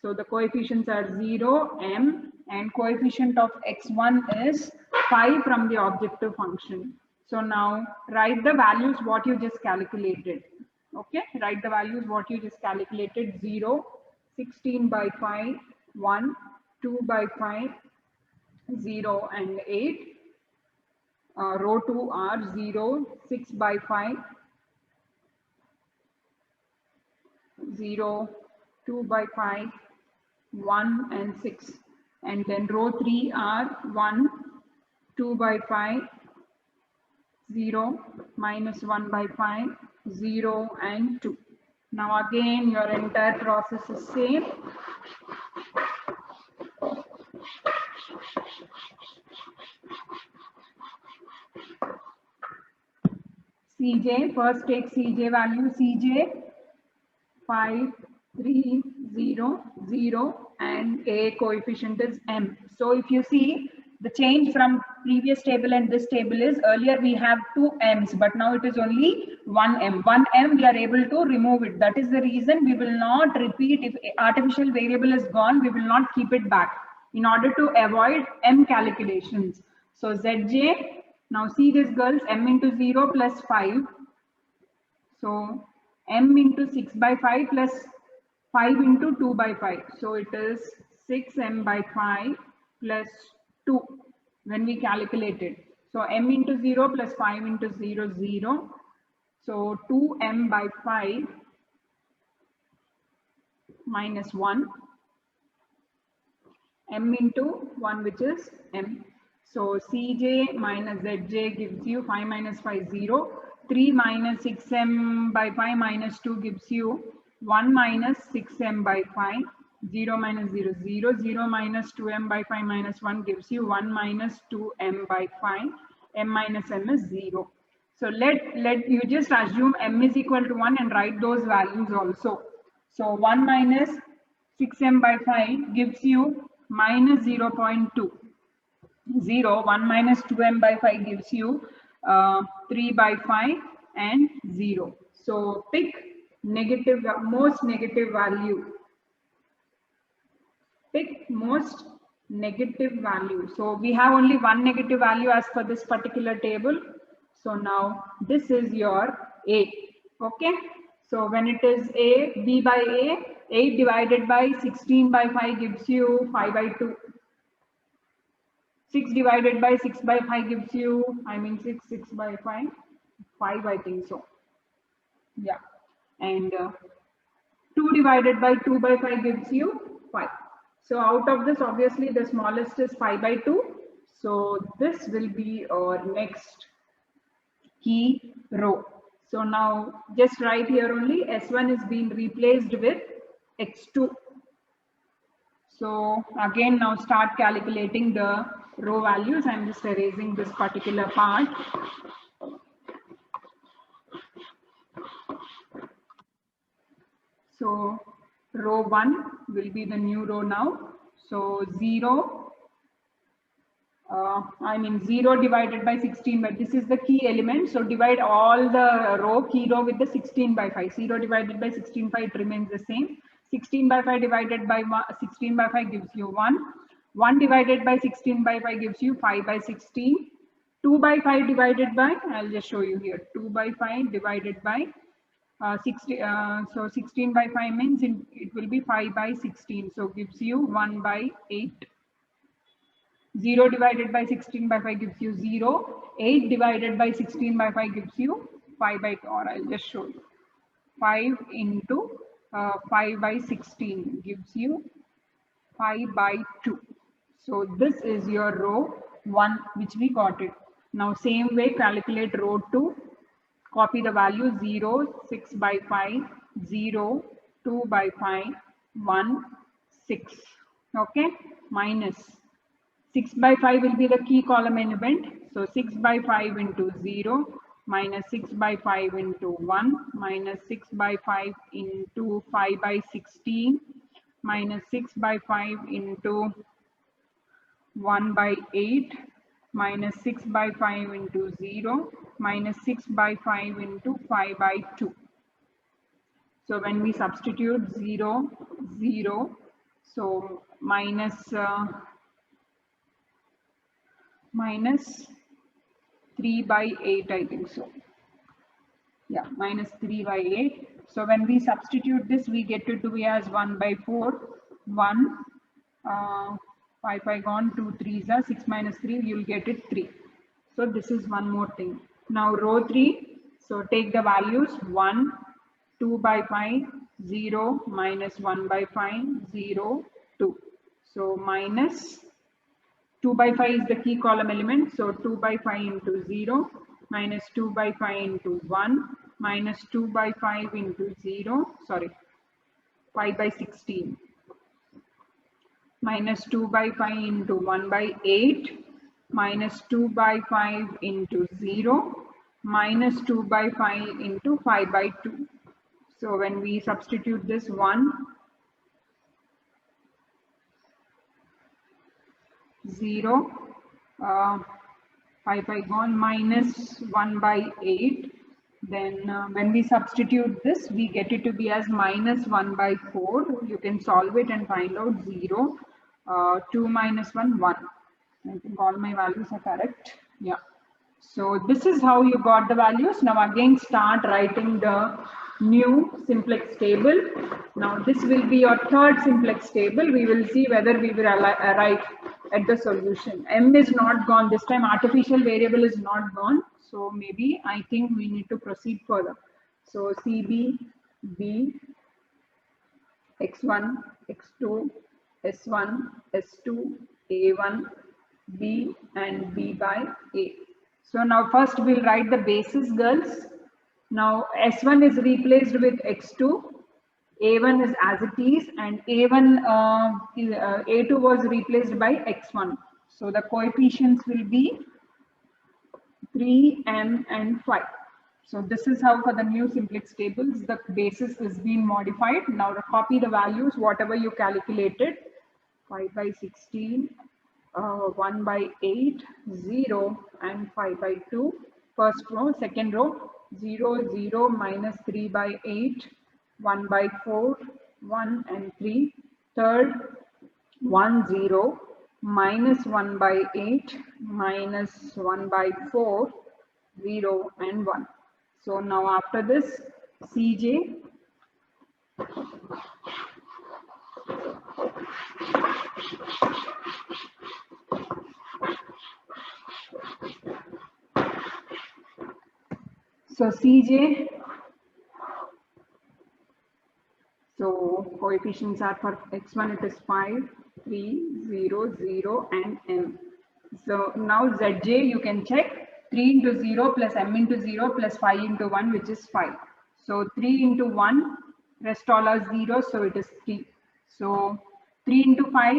so the coefficients are 0, M, and coefficient of x1 is 5 from the objective function. So now write the values what you just calculated. Okay, write the values what you just calculated: 0, 16 by 5, 1, 2 by 5, 0 and 8. Row 2 are 0, 6 by 5, 0, 2 by 5, 1 and 6. And then row 3 are 1, 2 by 5, 0, minus 1 by 5, 0 and 2. Now again your entire process is same. Cj, first take Cj value, Cj 5, 3, 0, 0 and A coefficient is M. So if you see the change from previous table and this table is, earlier we have 2 M's, but now it is only 1 M. 1 M we are able to remove it. That is the reason we will not repeat. If artificial variable is gone, we will not keep it back in order to avoid M calculations. So Zj, now see this girls, M into 0 plus 5. So M into 6 by 5 plus 5 into 2 by 5. So it is 6M by 5 plus 2 when we calculated. So M into 0 plus 5 into 0, 0. So 2M by 5 minus 1. M into 1, which is M. So Cj minus Zj gives you 5 minus 5, 0. 3 minus 6M by 5 minus 2 gives you 1 minus 6M by 5. 0 minus 0, 0. 0 minus 2M by 5 minus 1 gives you 1 minus 2M by 5. M minus M is 0. So let you just assume M is equal to 1 and write those values also. So 1 minus 6M by 5 gives you minus 0.2. 0, 1 minus 2M by 5 gives you 3 by 5 and 0. So pick negative, most negative value. Pick most negative value. So we have only one negative value as per this particular table. So now this is your A. Okay. So when it is A, B by A, 8 divided by 16 by 5 gives you 5 by 2. 6 divided by 6 by 5 gives you, 6 by 5, 5 I think so. Yeah. And 2 divided by 2 by 5 gives you 5. So out of this, obviously the smallest is 5 by 2. So this will be our next key row. So now just write here only S1 is being replaced with X2. So again, now start calculating the row values. I'm just erasing this particular part. So row 1 will be the new row now. So 0, 0 divided by 16, but this is the key element. So divide all the row, key row with the 16 by 5. 0 divided by 16 by 5, it remains the same. 16 by 5 divided by 16 by 5 gives you 1. 1 divided by 16 by 5 gives you 5 by 16. 2 by 5 divided by, I'll just show you here, 2 by 5 divided by 16 by 5 means it will be 5 by 16. So gives you 1 by 8. 0 divided by 16 by 5 gives you 0. 8 divided by 16 by 5 gives you 5 by 2, or I'll just show you. 5 into 5 by 16 gives you 5 by 2. So this is your row 1, which we got it. Now same way, calculate row 2. Copy the value 0, 6 by 5, 0, 2 by 5, 1, 6. Okay, minus 6 by 5 will be the key column element. So 6 by 5 into 0, minus 6 by 5 into 1, minus 6 by 5 into 5 by 16, minus 6 by 5 into 1 by 8, minus 6 by 5 into 0, minus 6 by 5 into 5 by 2. So when we substitute 0, 0, so minus minus 3 by 8, I think so. Yeah, minus 3 by 8. So when we substitute this, we get it to be as 1 by 4. 1, 5 gone, 2 3s are 6 minus 3, you'll get it 3. So this is one more thing. Now row 3, so take the values 1, 2 by 5, 0, minus 1 by 5, 0, 2. So minus 2 by 5 is the key column element. So 2 by 5 into 0, minus 2 by 5 into 1, minus 2 by 5 into 0, sorry, 5 by 16. Minus 2 by 5 into 1 by 8, minus 2 by 5 into 0, minus 2 by 5 into 5 by 2. So when we substitute this 1, 0, 5 by gone, minus 1 by 8. Then when we substitute this, we get it to be as minus 1 by 4. You can solve it and find out 0, 2 minus 1, 1. I think all my values are correct. Yeah. So this is how you got the values. Now again start writing the new simplex table. Now this will be your third simplex table. We will see whether we will arrive at the solution. M is not gone. This time artificial variable is not gone. So maybe I think we need to proceed further. So CB, B, X1, X2, S1, S2, A1, B and B by A. So now first we'll write the basis, girls. Now S1 is replaced with X2, A1 is as it is, and A2 was replaced by X1. So the coefficients will be 3, M and 5. So this is how for the new simplex tables, the basis is being modified. Now copy the values, whatever you calculated, 5 by 16, 1 by 8, 0 and 5 by 2. First row, second row, 0, 0, minus 3 by 8, 1 by 4, 1 and 3. Third, 1, 0, minus 1 by 8, minus 1 by 4, 0 and 1. So now after this, Cj, so Cj, so coefficients are for x1 it is 5, 3, 0, 0 and m. So now Zj you can check 3 into 0 plus m into 0 plus 5 into 1 which is 5. So 3 into 1, rest all are 0, so it is 3. So 3 into 5,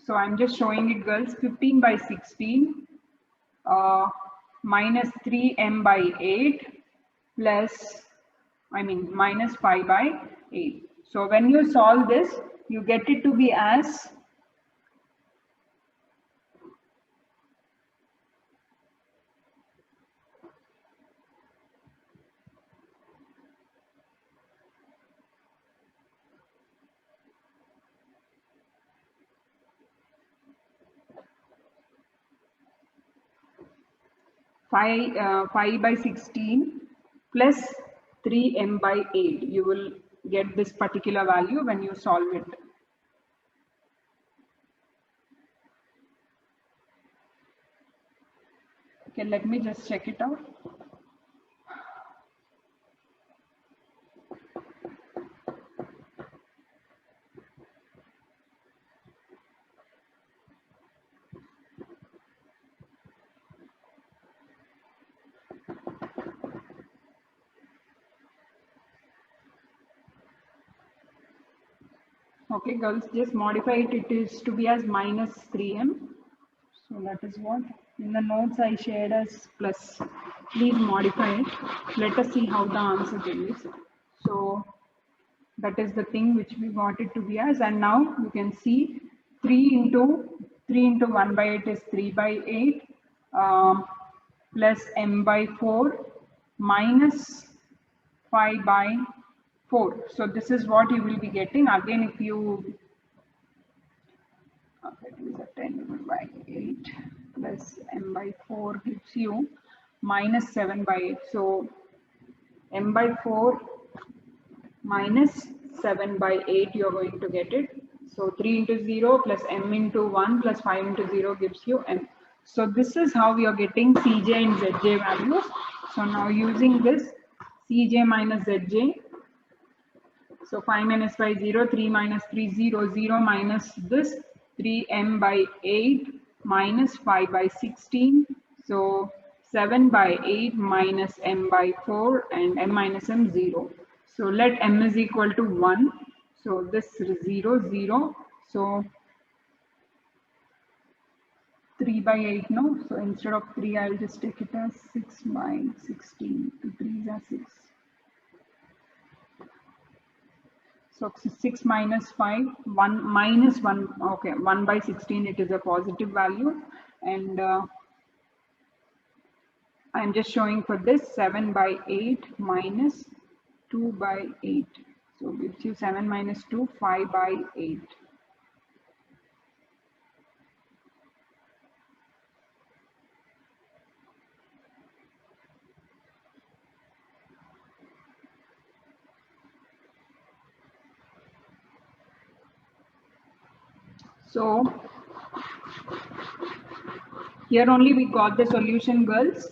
so I'm just showing it, girls, 15 by 16 minus 3m by 8 plus, minus 5 by 8. So when you solve this, you get it to be as 5 by 16 plus 3m by 8. You will get this particular value when you solve it. Okay, let me just check it out. Okay, girls, just modify it. It is to be as minus 3m. So that is what in the notes I shared as plus. Please modify it. Let us see how the answer is. So that is the thing which we got it to be as. And now you can see 3 into 1 by 8 is 3 by 8 plus m by 4 minus 5 by 4. So this is what you will be getting. Again, if you that is a 10 by 8 plus m by 4 gives you minus 7 by 8. So m by 4 minus 7 by 8, you're going to get it. So 3 into 0 plus m into 1 plus 5 into 0 gives you m. So this is how we are getting Cj and Zj values. So now using this Cj minus Zj, so 5 minus 5, 0, 3 minus 3, 0, 0 minus this 3m by 8 minus 5 by 16. So 7 by 8 minus m by 4 and m minus m 0. So let m is equal to 1. So this is 0, 0. So 3 by 8, no? So instead of 3, I'll just take it as 6 by 16. 2 3s are 6. So 6 minus 5, 1 minus 1, okay, 1 by 16, it is a positive value. And I'm just showing for this 7 by 8 minus 2 by 8. So gives you 7 minus 2, 5 by 8. So here only we got the solution, girls.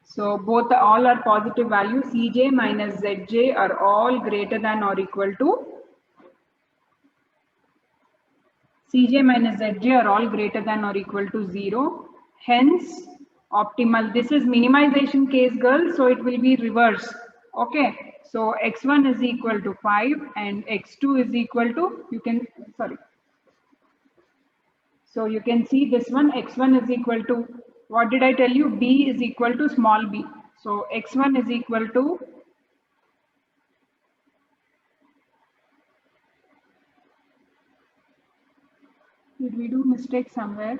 So both all are positive values. Cj minus Zj are all greater than or equal to Cj minus Zj are all greater than or equal to 0. Hence optimal. This is minimization case, girls. So it will be reverse. Okay. So x1 is equal to 5 and x2 is equal to, you can, sorry. So you can see this one, x1 is equal to, what did I tell you? B is equal to small b. So x1 is equal to, did we do mistake somewhere?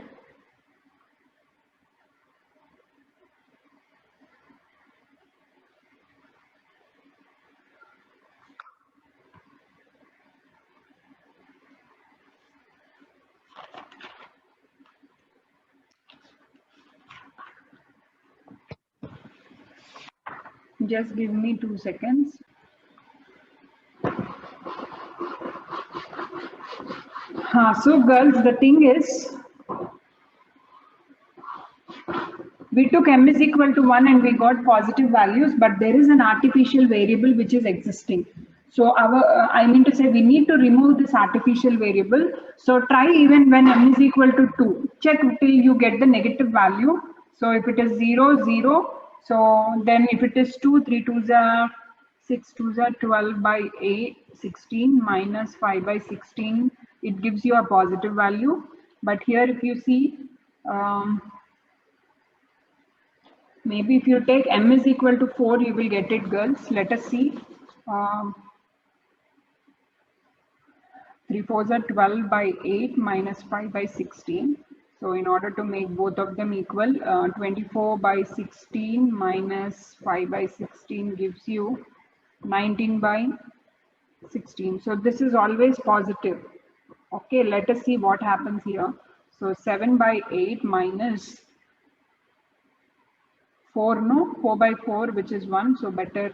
Just give me 2 seconds. So girls, the thing is, we took m is equal to 1 and we got positive values, but there is an artificial variable which is existing. So I mean to say, we need to remove this artificial variable. So try even when m is equal to 2. Check till you get the negative value. So if it is 0, 0. So then if it is 2, 3 2s are 6 2s are 12 by 8, 16 minus 5 by 16. It gives you a positive value. But here if you see, maybe if you take m is equal to 4, you will get it, girls. Let us see. 3 4s are 12 by 8 minus 5 by 16. So in order to make both of them equal, 24 by 16 minus 5 by 16 gives you 19 by 16. So this is always positive. Okay, let us see what happens here. So 7 by 8 minus 4, no, 4 by 4, which is 1, so better.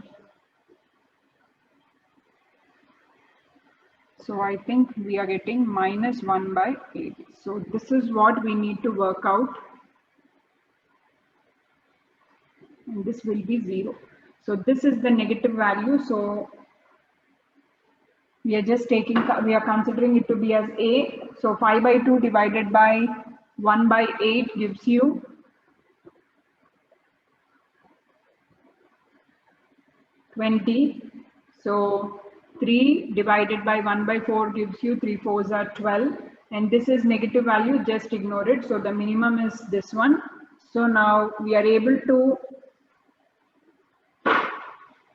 So I think we are getting minus 1 by 8. So this is what we need to work out. And this will be 0. So this is the negative value. So we are just taking, we are considering it to be as A. So 5 by 2 divided by 1 by 8 gives you 20. So 3 divided by 1 by 4 gives you 3 4s are 12. And this is negative value, just ignore it. So the minimum is this one. So now we are able to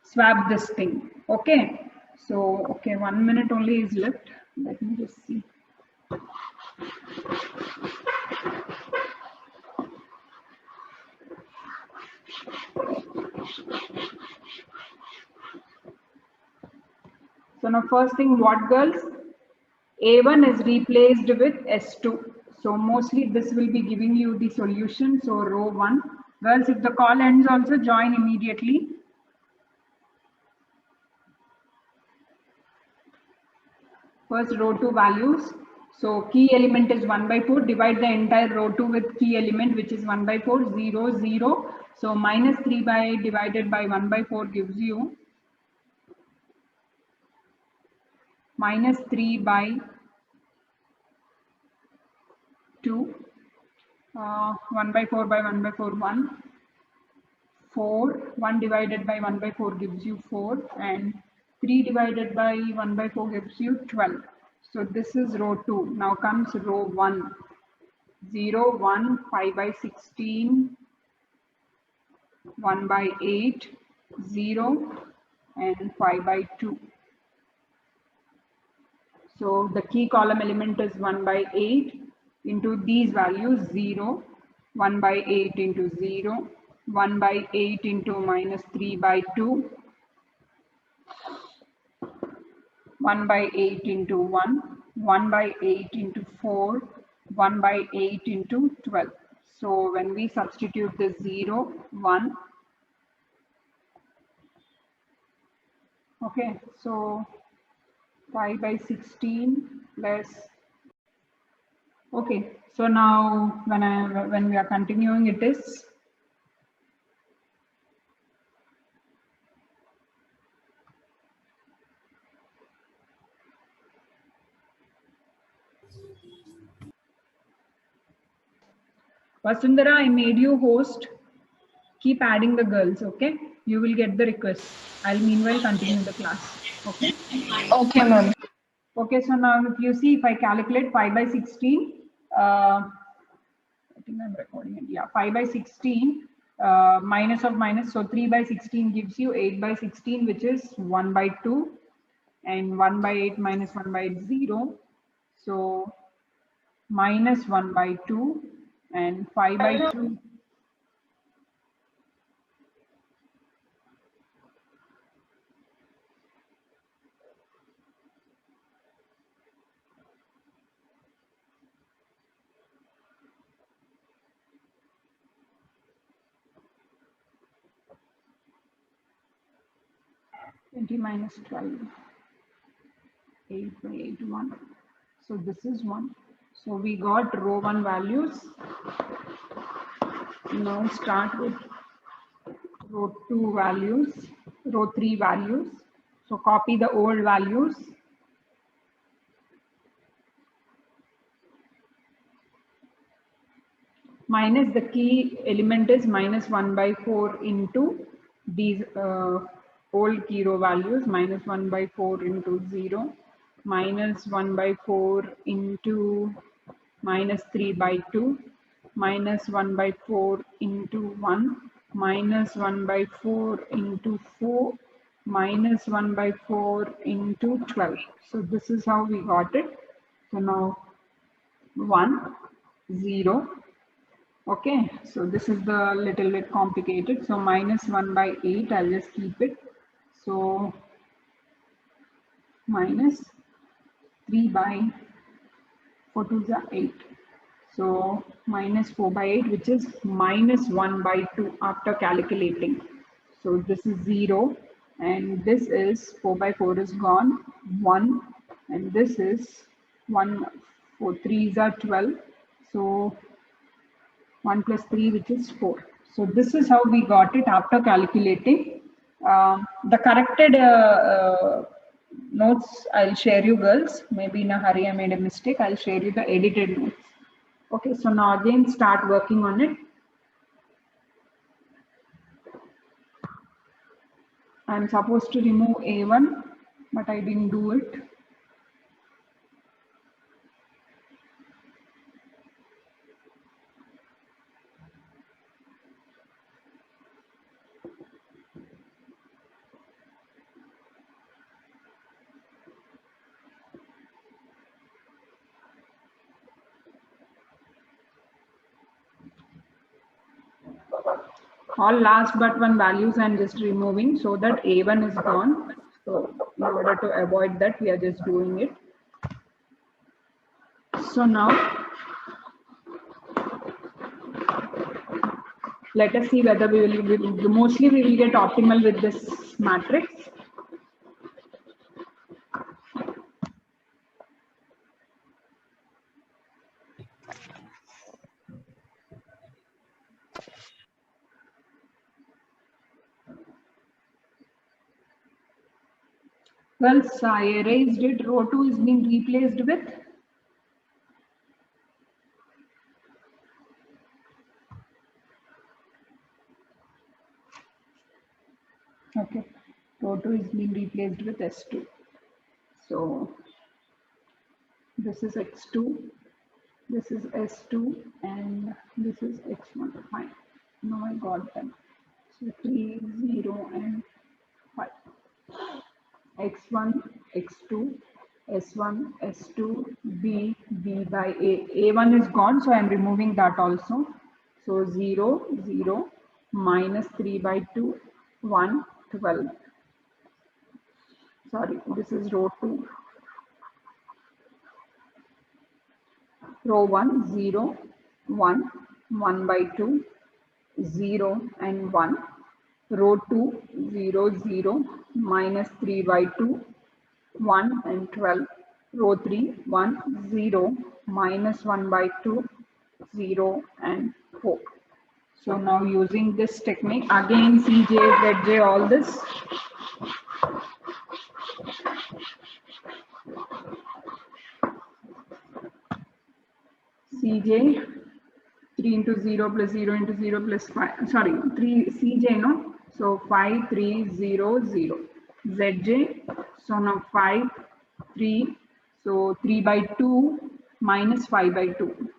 swap this thing. Okay. So, okay, 1 minute only is left. Let me just see. So now first thing, what, girls? A1 is replaced with S2. So mostly this will be giving you the solution. So row 1. Girls, if the call ends also, join immediately. First row 2 values. So key element is 1 by 4. Divide the entire row 2 with key element, which is 1 by 4, 0, 0. So minus 3 by 8 divided by 1 by 4 gives you minus 3 by 2. 1 by 4 by 1 by 4, 1. 4. 1 divided by 1 by 4 gives you 4. And 3 divided by 1 by 4 gives you 12. So this is row 2. Now comes row 1. 0, 1, 5 by 16, 1 by 8, 0, and 5 by 2. So the key column element is 1 by 8 into these values 0, 1 by 8 into 0, 1 by 8 into minus 3 by 2, 1 by 8 into 1, 1 by 8 into 4, 1 by 8 into 12. So when we substitute the 0, 1, okay, so 5 by 16 plus, okay, so now when we are continuing, it is Vasundhara, I made you host. Keep adding the girls, okay? You will get the request. I'll meanwhile continue the class, okay? Okay, ma'am. Okay, so now if you see, if I calculate 5 by 16, I think I'm recording it. Yeah, 5 by 16 minus of minus. So 3 by 16 gives you 8 by 16, which is 1 by 2. And 1 by 8 minus 1 by 8 is 0. So minus 1 by 2 and 5 by 2. Minus 12, 8 by 8, 1. So this is 1. So we got row 1 values. Now start with row 2 values, row 3 values. So copy the old values. Minus the key element is minus 1 by 4 into these old key row values, minus 1 by 4 into 0, minus 1 by 4 into minus 3 by 2, minus 1 by 4 into 1, minus 1 by 4 into 4, minus 1 by 4 into 12. So this is how we got it. So now 1, 0. Okay, so this is the little bit complicated. So minus 1 by 8, I'll just keep it. So minus 3 by 4 to the 8. So minus 4 by 8, which is minus 1 by 2 after calculating. So this is 0 and this is 4 by 4 is gone, 1, and this is 1, 4, 3s are 12. So 1 plus 3, which is 4. So this is how we got it after calculating. The corrected notes I'll share you girls. Maybe in a hurry I made a mistake. I'll share you the edited notes. Okay, so now again start working on it. I'm supposed to remove A1, but I didn't do it. All last but one values I'm just removing so that A1 is gone. So in order to avoid that, we are just doing it. So now Let us see whether mostly we will get optimal with this matrix. Well, so I erased it. Row 2 is being replaced with okay. Row 2 is being replaced with S2. So this is X2, this is S2, and this is X1. Fine. Now I got them. So 3, 0, and 5. X1, X2, S1, S2, B, B by A. A1 is gone, so I am removing that also. So 0, 0, minus 3 by 2, 1, 12. Sorry, this is row 2. Row 1, 0, 1, 1 by 2, 0 and 1. Row 2, 0, 0, minus 3 by 2, 1 and 12. Row 3, 1, 0, minus 1 by 2, 0 and 4. So now using this technique, again Cj, Zj, all this. Cj, 3 into 0 plus 0 into 0 plus 5, sorry, 3 Cj, no? So 5, 3, 0, 0. Zj, so now 5, 3, so 3 by 2 minus 5 by 2.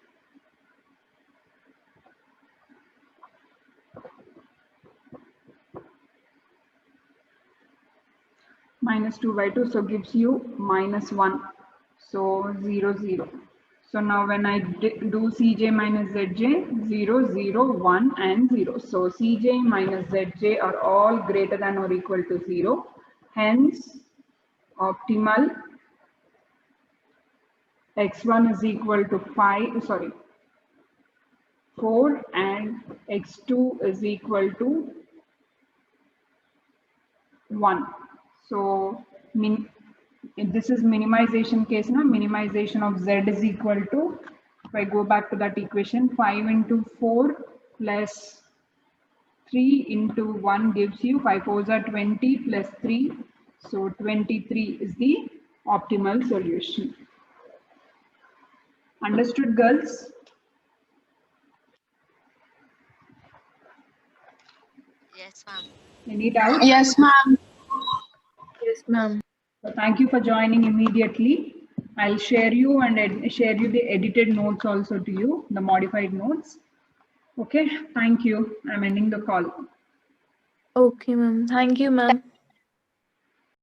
Minus 2 by 2, so gives you minus 1. So 0, 0. So now when I do Cj minus Zj, 0, 0, 1 and 0. So Cj minus Zj are all greater than or equal to 0. Hence, optimal x1 is equal to 4 and x2 is equal to 1. So this is minimization case now. Minimization of z is equal to, if I go back to that equation, 5 into 4 plus 3 into 1 gives you 5 4s are 20 plus 3. So 23 is the optimal solution. Understood, girls? Yes, ma'am. Any doubts? Yes, ma'am. Yes, ma'am. So thank you for joining immediately. I'll share you and share you the edited notes also to you, the modified notes. Okay, thank you. I'm ending the call. Okay, ma'am. Thank you, ma'am.